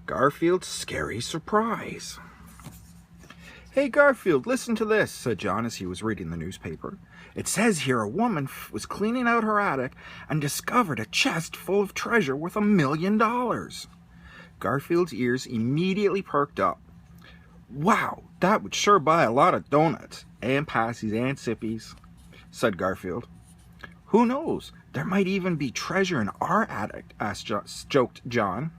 Garfield's scary surprise. "Hey, Garfield, listen to this," said John as he was reading the newspaper. "It says here a woman was cleaning out her attic and discovered a chest full of treasure worth $1 million. Garfield's ears immediately perked up. "Wow, that would sure buy a lot of donuts, and passies, and sippies," said Garfield. "Who knows? There might even be treasure in our attic," joked John.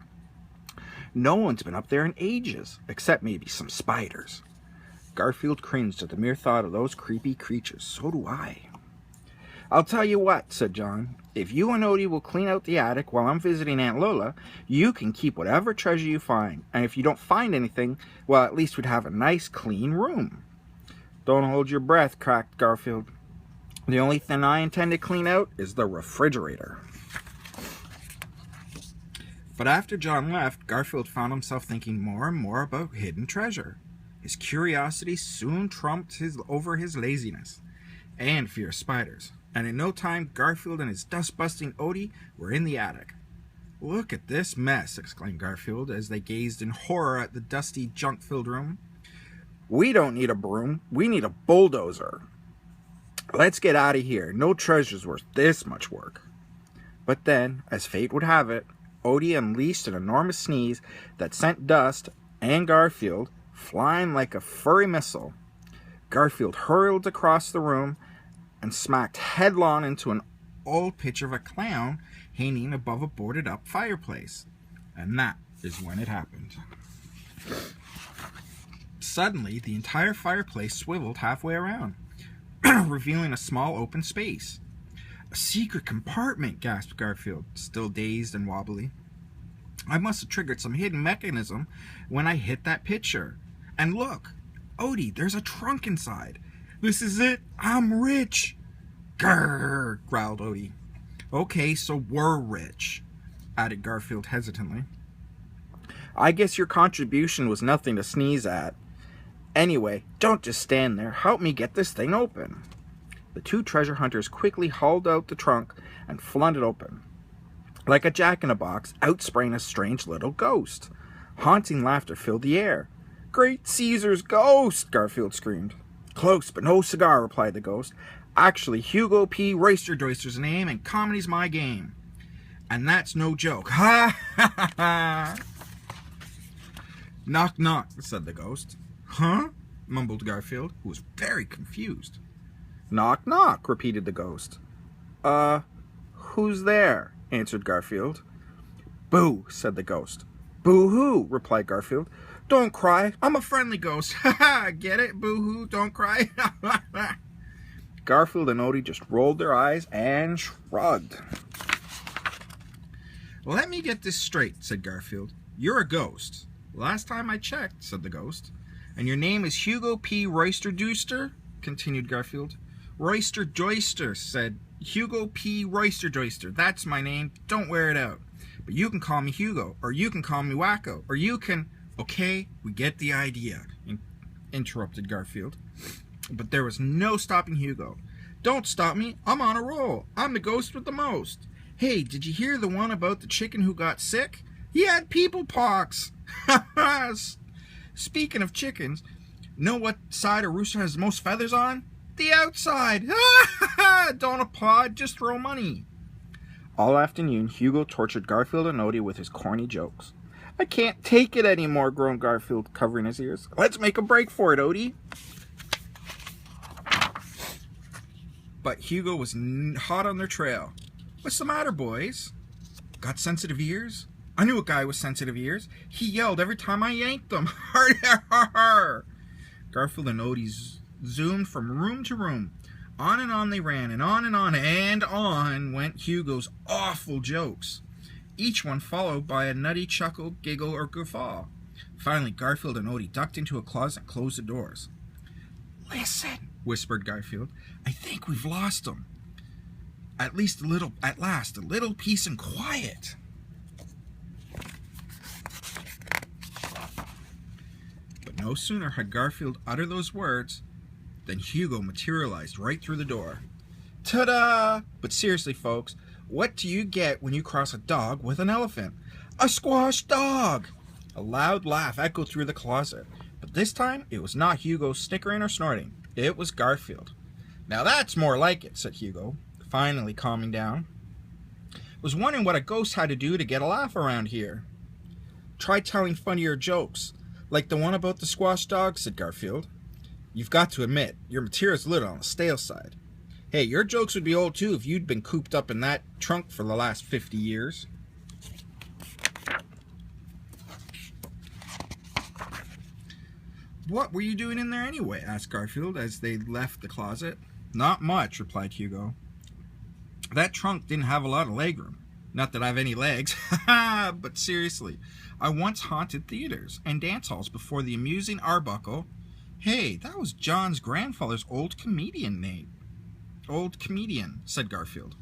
"No one's been up there in ages, except maybe some spiders." Garfield cringed at the mere thought of those creepy creatures. "So do I." "I'll tell you what," said John. "If you and Odie will clean out the attic while I'm visiting Aunt Lola, you can keep whatever treasure you find. And if you don't find anything, well, at least we'd have a nice, clean room." "Don't hold your breath," cracked Garfield. "The only thing I intend to clean out is the refrigerator." But after John left, Garfield found himself thinking more and more about hidden treasure. His curiosity soon trumped over his laziness and fear of spiders, and in no time Garfield and his dust-busting Odie were in the attic. "Look at this mess," exclaimed Garfield as they gazed in horror at the dusty, junk-filled room. "We don't need a broom, we need a bulldozer. Let's get out of here. No treasure's worth this much work." But then, as fate would have it, Odie unleashed an enormous sneeze that sent dust and Garfield flying like a furry missile. Garfield hurled across the room and smacked headlong into an old picture of a clown hanging above a boarded-up fireplace. And that is when it happened. Suddenly, the entire fireplace swiveled halfway around, revealing a small open space. "A secret compartment," gasped Garfield, still dazed and wobbly. "I must have triggered some hidden mechanism when I hit that picture. And look, Odie, there's a trunk inside. This is it. I'm rich." "Grrr," growled Odie. "Okay, so we're rich," added Garfield hesitantly. "I guess your contribution was nothing to sneeze at. Anyway, don't just stand there. Help me get this thing open." The two treasure hunters quickly hauled out the trunk and flung it open. Like a jack-in-a-box, out sprang a strange little ghost. Haunting laughter filled the air. "Great Caesar's ghost!" Garfield screamed. "Close, but no cigar," replied the ghost. "Actually, Hugo P. Royster-Doyster's name, and comedy's my game. And that's no joke. Ha ha ha!" "Knock, knock," said the ghost. "Huh?" mumbled Garfield, who was very confused. "Knock, knock," repeated the ghost. Who's there?" answered Garfield. "Boo," said the ghost. "Boo-hoo," replied Garfield. "Don't cry. I'm a friendly ghost. Ha ha, get it? Boo-hoo, don't cry." Garfield and Odie just rolled their eyes and shrugged. "Let me get this straight," said Garfield. "You're a ghost." "Last time I checked," said the ghost. "And your name is Hugo P. Royster-Doyster?" continued Garfield. "Royster-Doyster," said Hugo P. Royster-Doyster. "That's my name. Don't wear it out. But you can call me Hugo, or you can call me Wacko, or you can..." "Okay, we get the idea," interrupted Garfield. But there was no stopping Hugo. "Don't stop me. I'm on a roll. I'm the ghost with the most. Hey, did you hear the one about the chicken who got sick? He had people pox." "Speaking of chickens, know what side a rooster has the most feathers on? The outside." "Don't applaud, just throw money." All afternoon, Hugo tortured Garfield and Odie with his corny jokes. "I can't take it anymore," groaned Garfield, covering his ears. "Let's make a break for it, Odie." But Hugo was hot on their trail. "What's the matter, boys? Got sensitive ears? I knew a guy with sensitive ears. He yelled every time I yanked them. Har, har, har." Garfield and Odie zoomed from room to room. On and on they ran, and on went Hugo's awful jokes, each one followed by a nutty chuckle, giggle, or guffaw. Finally, Garfield and Odie ducked into a closet and closed the doors. "Listen," whispered Garfield. "I think we've lost them. At last, a little peace and quiet." But no sooner had Garfield uttered those words than Hugo materialized right through the door. Ta-da! But seriously, folks, what do you get when you cross a dog with an elephant? A squash dog! A loud laugh echoed through the closet, but this time it was not Hugo snickering or snorting. It was Garfield. "Now that's more like it," said Hugo, finally calming down. "Was wondering what a ghost had to do to get a laugh around here." "Try telling funnier jokes, like the one about the squash dog," said Garfield. "You've got to admit, your material's a little on the stale side. Hey, your jokes would be old too if you'd been cooped up in that trunk for the last 50 years. "What were you doing in there anyway?" asked Garfield as they left the closet. "Not much," replied Hugo. "That trunk didn't have a lot of legroom. Not that I have any legs. But seriously, I once haunted theaters and dance halls before the amusing Arbuckle." "Hey, that was John's grandfather's old comedian name." "Old comedian," said Garfield.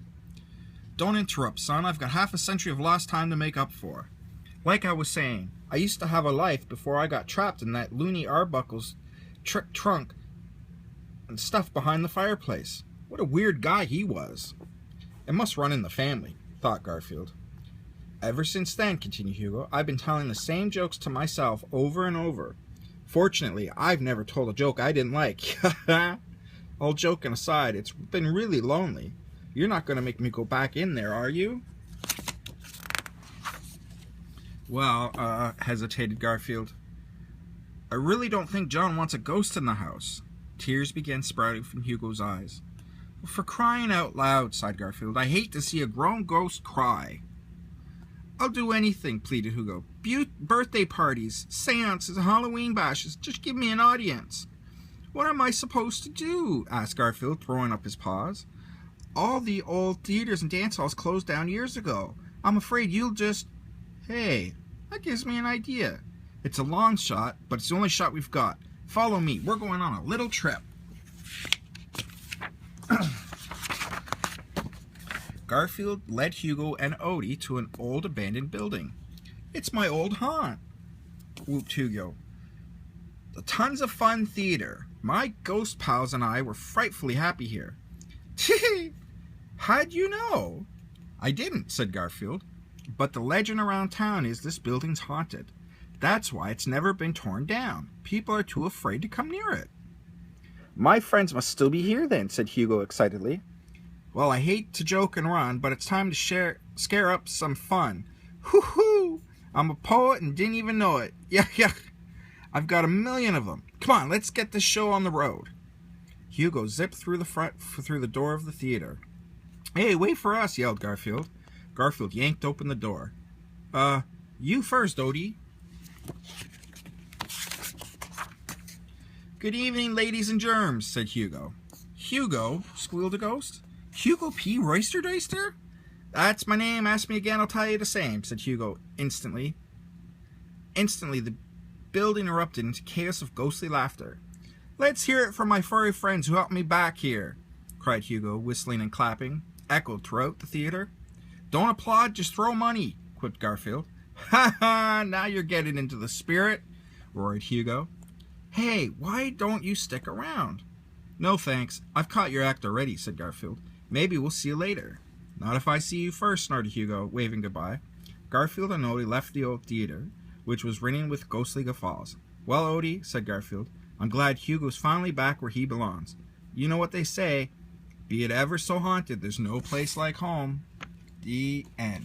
"Don't interrupt, son. I've got half a century of lost time to make up for. Like I was saying, I used to have a life before I got trapped in that loony Arbuckle's trunk and stuff behind the fireplace. What a weird guy he was." "It must run in the family," thought Garfield. "Ever since then," continued Hugo, "I've been telling the same jokes to myself over and over. Fortunately, I've never told a joke I didn't like." "All joking aside, it's been really lonely. You're not going to make me go back in there, are you?" "Well, hesitated Garfield. I really don't think John wants a ghost in the house." Tears began sprouting from Hugo's eyes. "For crying out loud," sighed Garfield, "I hate to see a grown ghost cry." "I'll do anything," pleaded Hugo. "Birthday parties, seances, Halloween bashes. Just give me an audience." "What am I supposed to do?" asked Garfield, throwing up his paws. "All the old theaters and dance halls closed down years ago. I'm afraid you'll just..." "Hey, that gives me an idea. It's a long shot, but it's the only shot we've got. Follow me. We're going on a little trip." Garfield led Hugo and Odie to an old abandoned building. "It's my old haunt," whooped Hugo. "The Tons of Fun Theater. My ghost pals and I were frightfully happy here." "How'd you know?" "I didn't," said Garfield. "But the legend around town is this building's haunted. That's why it's never been torn down. People are too afraid to come near it." "My friends must still be here then," said Hugo excitedly. "Well, I hate to joke and run, but it's time to scare up some fun. Hoo-hoo! I'm a poet and didn't even know it. Yuck. I've got 1,000,000 of them. Come on, let's get this show on the road." Hugo zipped through the door of the theater. "Hey, wait for us," yelled Garfield. Garfield yanked open the door. You first, Odie." "Good evening, ladies and germs," said Hugo. "Hugo?" squealed the ghost. "Hugo P. Roysterdeister? That's my name. Ask me again, I'll tell you the same," said Hugo instantly. Instantly, the building erupted into chaos of ghostly laughter. "Let's hear it from my furry friends who helped me back here," cried Hugo, whistling and clapping, echoed throughout the theater. "Don't applaud, just throw money," quipped Garfield. "Ha ha, now you're getting into the spirit," roared Hugo. "Hey, why don't you stick around?" "No thanks, I've caught your act already," said Garfield. "Maybe we'll see you later." "Not if I see you first," snorted Hugo, waving goodbye. Garfield and Odie left the old theater, which was ringing with ghostly guffaws. "Well, Odie," said Garfield, "I'm glad Hugo's finally back where he belongs. You know what they say, be it ever so haunted, there's no place like home." The end.